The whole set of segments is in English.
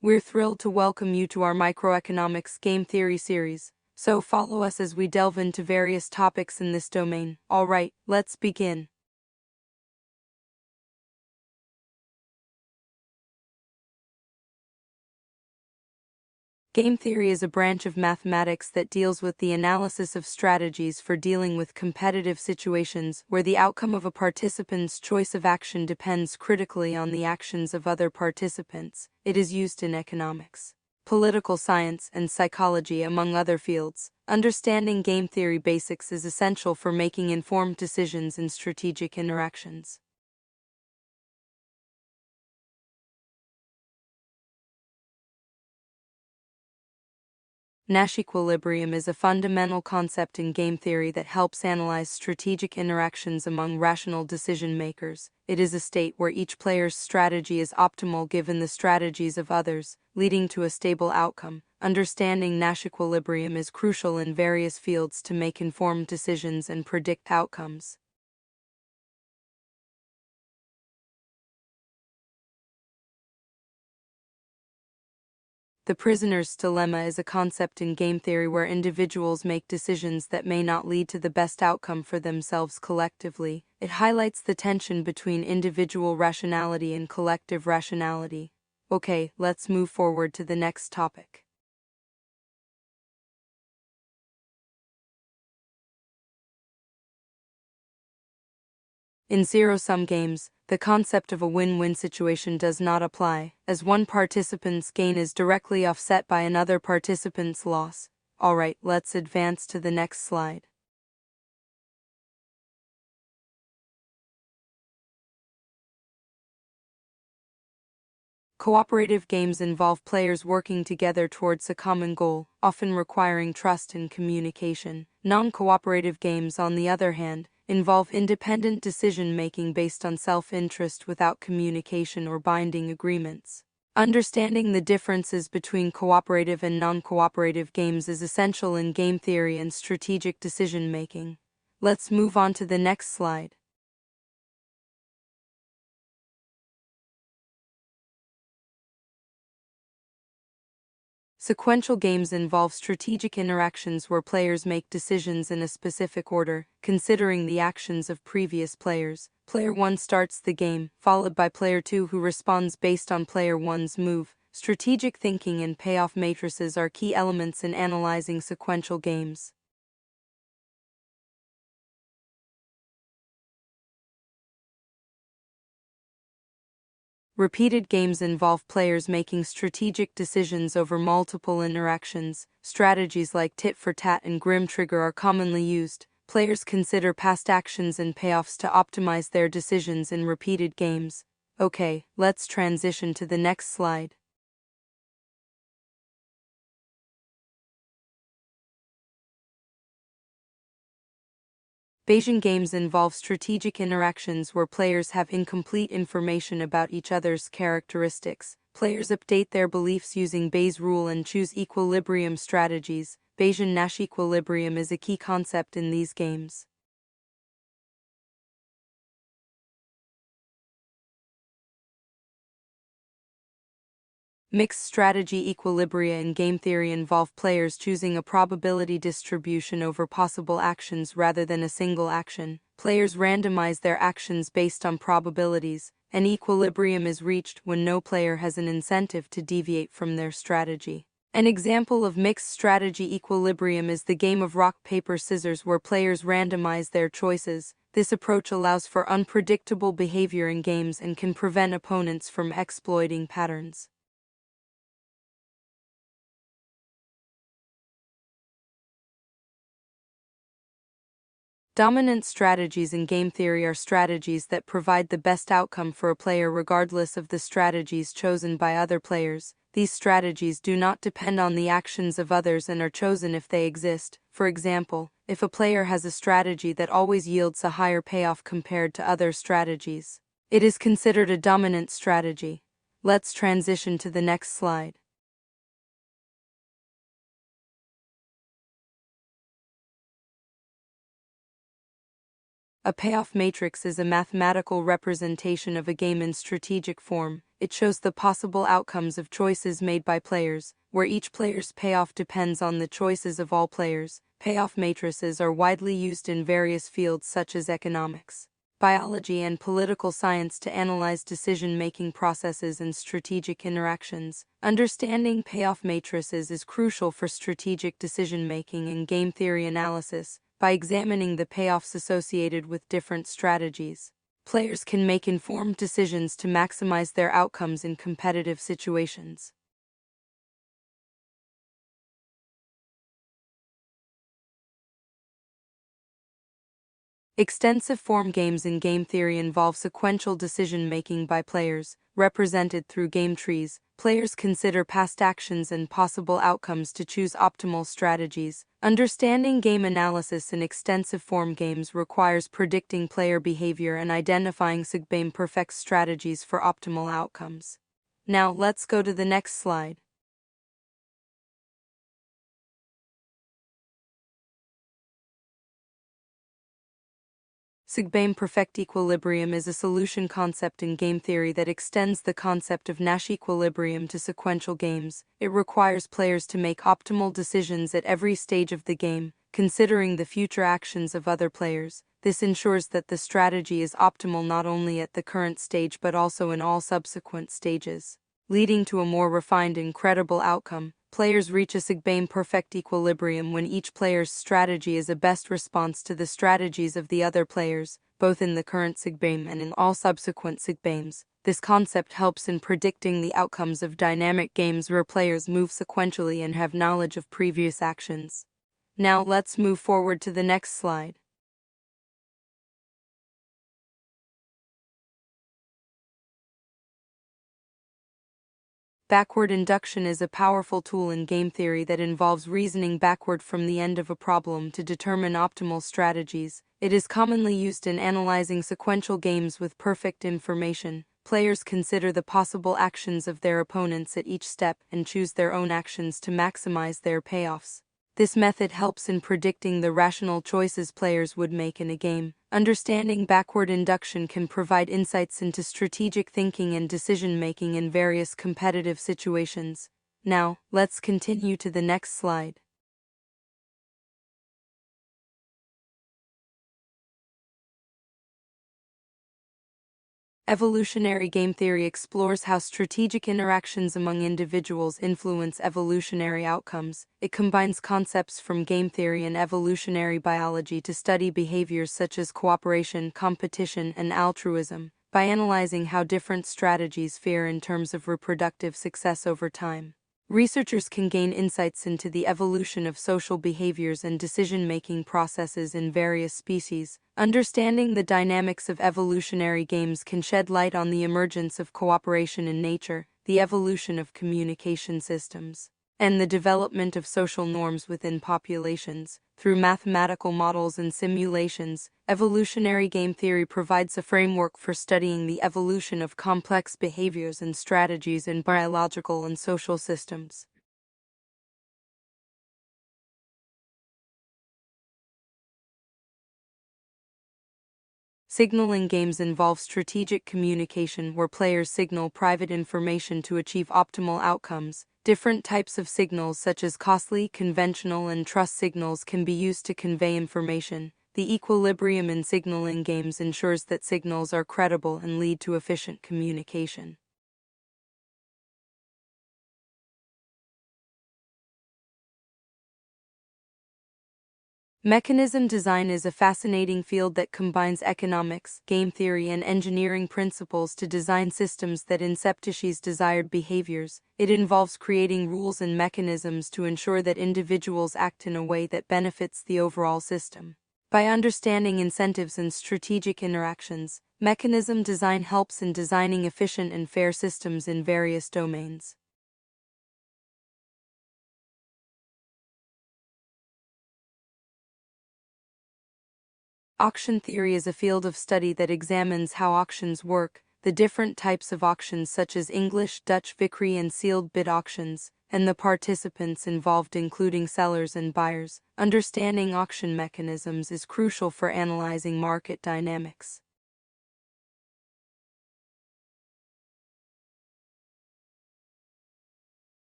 We're thrilled to welcome you to our Microeconomics Game Theory series, so follow us as we delve into various topics in this domain. Alright, let's begin. Game theory is a branch of mathematics that deals with the analysis of strategies for dealing with competitive situations where the outcome of a participant's choice of action depends critically on the actions of other participants. It is used in economics, political science, and psychology, among other fields. Understanding game theory basics is essential for making informed decisions in strategic interactions. Nash equilibrium is a fundamental concept in game theory that helps analyze strategic interactions among rational decision makers. It is a state where each player's strategy is optimal given the strategies of others, leading to a stable outcome. Understanding Nash equilibrium is crucial in various fields to make informed decisions and predict outcomes. The prisoner's dilemma is a concept in game theory where individuals make decisions that may not lead to the best outcome for themselves collectively. It highlights the tension between individual rationality and collective rationality. Okay, let's move forward to the next topic. In zero-sum games, the concept of a win-win situation does not apply, as one participant's gain is directly offset by another participant's loss. Alright, let's advance to the next slide. Cooperative games involve players working together towards a common goal, often requiring trust and communication. Non-cooperative games, on the other hand, involve independent decision-making based on self-interest without communication or binding agreements. Understanding the differences between cooperative and non-cooperative games is essential in game theory and strategic decision-making. Let's move on to the next slide. Sequential games involve strategic interactions where players make decisions in a specific order, considering the actions of previous players. Player 1 starts the game, followed by Player 2 who responds based on Player 1's move. Strategic thinking and payoff matrices are key elements in analyzing sequential games. Repeated games involve players making strategic decisions over multiple interactions. Strategies like tit-for-tat and grim trigger are commonly used. Players consider past actions and payoffs to optimize their decisions in repeated games. Okay, let's transition to the next slide. Bayesian games involve strategic interactions where players have incomplete information about each other's characteristics. Players update their beliefs using Bayes' rule and choose equilibrium strategies. Bayesian-Nash equilibrium is a key concept in these games. Mixed strategy equilibria in game theory involve players choosing a probability distribution over possible actions rather than a single action. Players randomize their actions based on probabilities. An equilibrium is reached when no player has an incentive to deviate from their strategy. An example of mixed strategy equilibrium is the game of rock, paper, scissors where players randomize their choices. This approach allows for unpredictable behavior in games and can prevent opponents from exploiting patterns. Dominant strategies in game theory are strategies that provide the best outcome for a player regardless of the strategies chosen by other players. These strategies do not depend on the actions of others and are chosen if they exist. For example, if a player has a strategy that always yields a higher payoff compared to other strategies, it is considered a dominant strategy. Let's transition to the next slide. A payoff matrix is a mathematical representation of a game in strategic form. It shows the possible outcomes of choices made by players, where each player's payoff depends on the choices of all players. Payoff matrices are widely used in various fields such as economics, biology, and political science to analyze decision-making processes and strategic interactions. Understanding payoff matrices is crucial for strategic decision-making and game theory analysis. By examining the payoffs associated with different strategies, players can make informed decisions to maximize their outcomes in competitive situations. Extensive form games in game theory involve sequential decision-making by players, represented through game trees. Players consider past actions and possible outcomes to choose optimal strategies. Understanding game analysis in extensive form games requires predicting player behavior and identifying sigma-perfect strategies for optimal outcomes. Now, let's go to the next slide. Sigma-perfect equilibrium is a solution concept in game theory that extends the concept of Nash equilibrium to sequential games. It requires players to make optimal decisions at every stage of the game, considering the future actions of other players. This ensures that the strategy is optimal not only at the current stage but also in all subsequent stages, leading to a more refined and credible outcome. Players reach a sigma-perfect equilibrium when each player's strategy is a best response to the strategies of the other players, both in the current sigma and in all subsequent sigmas. This concept helps in predicting the outcomes of dynamic games where players move sequentially and have knowledge of previous actions. Now let's move forward to the next slide. Backward induction is a powerful tool in game theory that involves reasoning backward from the end of a problem to determine optimal strategies. It is commonly used in analyzing sequential games with perfect information. Players consider the possible actions of their opponents at each step and choose their own actions to maximize their payoffs. This method helps in predicting the rational choices players would make in a game. Understanding backward induction can provide insights into strategic thinking and decision-making in various competitive situations. Now, let's continue to the next slide. Evolutionary game theory explores how strategic interactions among individuals influence evolutionary outcomes. It combines concepts from game theory and evolutionary biology to study behaviors such as cooperation, competition, and altruism. By analyzing how different strategies fare in terms of reproductive success over time, researchers can gain insights into the evolution of social behaviors and decision-making processes in various species. Understanding the dynamics of evolutionary games can shed light on the emergence of cooperation in nature, the evolution of communication systems, and the development of social norms within populations. Through mathematical models and simulations, evolutionary game theory provides a framework for studying the evolution of complex behaviors and strategies in biological and social systems. Signaling games involve strategic communication where players signal private information to achieve optimal outcomes. Different types of signals such as costly, conventional, and trust signals can be used to convey information. The equilibrium in signaling games ensures that signals are credible and lead to efficient communication. Mechanism design is a fascinating field that combines economics, game theory, and engineering principles to design systems that incept desired behaviors. It involves creating rules and mechanisms to ensure that individuals act in a way that benefits the overall system. By understanding incentives and strategic interactions, mechanism design helps in designing efficient and fair systems in various domains. Auction theory is a field of study that examines how auctions work, the different types of auctions such as English, Dutch, Vickers, and sealed bid auctions. and the participants involved, including sellers and buyers. Understanding auction mechanisms is crucial for analyzing market dynamics.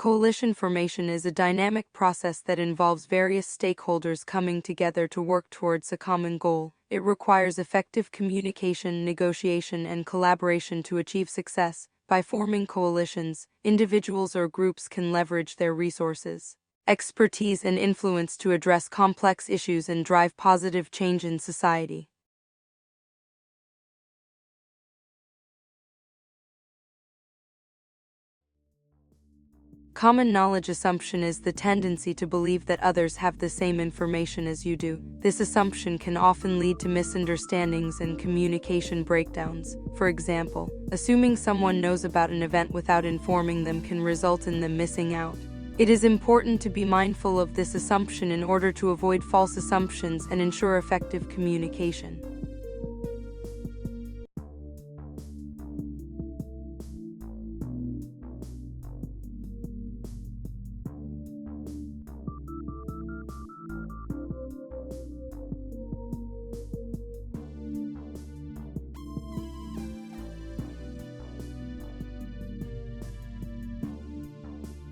Coalition formation is a dynamic process that involves various stakeholders coming together to work towards a common goal. It requires effective communication, negotiation, and collaboration to achieve success. By forming coalitions, individuals or groups can leverage their resources, expertise, and influence to address complex issues and drive positive change in society. Common knowledge assumption is the tendency to believe that others have the same information as you do. This assumption can often lead to misunderstandings and communication breakdowns. For example, assuming someone knows about an event without informing them can result in them missing out. It is important to be mindful of this assumption in order to avoid false assumptions and ensure effective communication.